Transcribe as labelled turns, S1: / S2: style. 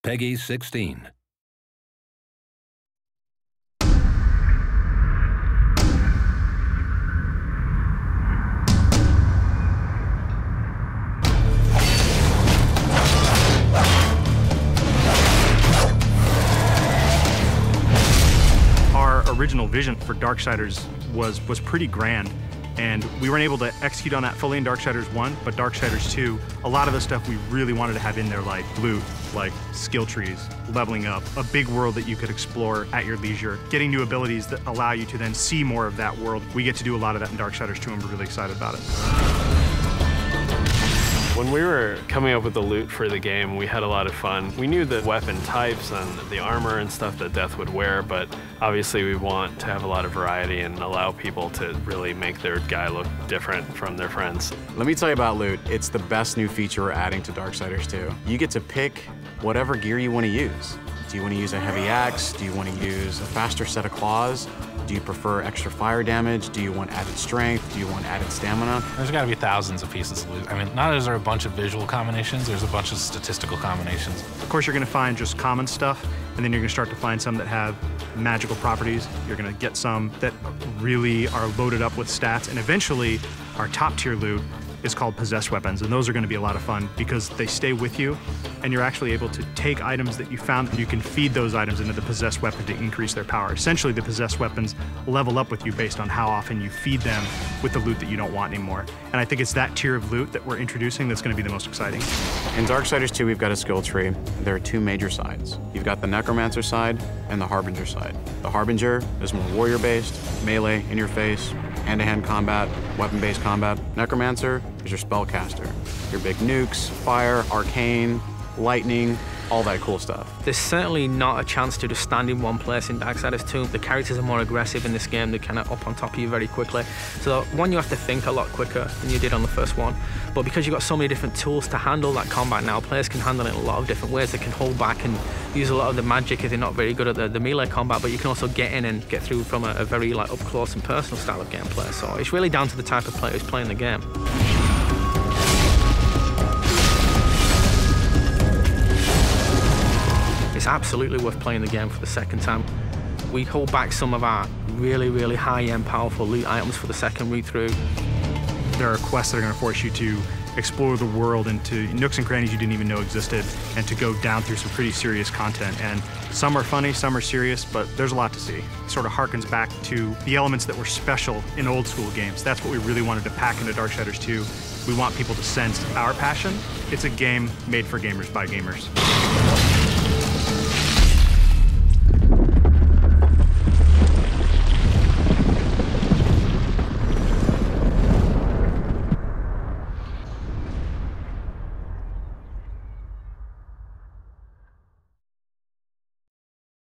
S1: Peggy 16.
S2: Our original vision for Darksiders was pretty grand, and we weren't able to execute on that fully in Darksiders 1, but Darksiders 2, a lot of the stuff we really wanted to have in there, like loot, like skill trees, leveling up, a big world that you could explore at your leisure, getting new abilities that allow you to then see more of that world. We get to do a lot of that in Darksiders 2, and we're really excited about it.
S3: When we were coming up with the loot for the game, we had a lot of fun. We knew the weapon types and the armor and stuff that Death would wear, but obviously we want to have a lot of variety and allow people to really make their guy look different from their friends.
S4: Let me tell you about loot. It's the best new feature we're adding to Darksiders 2. You get to pick whatever gear you want to use. Do you want to use a heavy axe? Do you want to use a faster set of claws? Do you prefer extra fire damage? Do you want added strength? Do you want added stamina?
S5: There's got to be thousands of pieces of loot. I mean, not only is there a bunch of visual combinations, there's a bunch of statistical combinations.
S2: Of course, you're going to find just common stuff, and then you're going to start to find some that have magical properties. You're going to get some that really are loaded up with stats, and eventually, our top-tier loot is called possessed weapons, and those are going to be a lot of fun because they stay with you, and you're actually able to take items that you found, and you can feed those items into the possessed weapon to increase their power. Essentially, the possessed weapons level up with you based on how often you feed them with the loot that you don't want anymore. And I think it's that tier of loot that we're introducing that's going to be the most exciting.
S4: In Darksiders 2, we've got a skill tree. There are two major sides. You've got the Necromancer side and the Harbinger side. The Harbinger is more warrior-based, melee, in-your-face, hand-to-hand combat, weapon-based combat. Necromancer is your spellcaster. Your big nukes, fire, arcane, lightning, all that cool stuff.
S6: There's certainly not a chance to just stand in one place in Darksiders 2. The characters are more aggressive in this game. They're kind of up on top of you very quickly. So one, you have to think a lot quicker than you did on the first one. But because you've got so many different tools to handle that combat now, players can handle it in a lot of different ways. They can hold back and use a lot of the magic if they're not very good at the melee combat, but you can also get in and get through from a very up close and personal style of gameplay. So it's really down to the type of player who's playing the game. It's absolutely worth playing the game for the second time. We hold back some of our really high-end, powerful loot items for the second read-through.
S2: There are quests that are going to force you to explore the world into nooks and crannies you didn't even know existed, and to go down through some pretty serious content. And some are funny, some are serious, but there's a lot to see. It sort of harkens back to the elements that were special in old school games. That's what we really wanted to pack into Darksiders 2. We want people to sense our passion. It's a game made for gamers by gamers.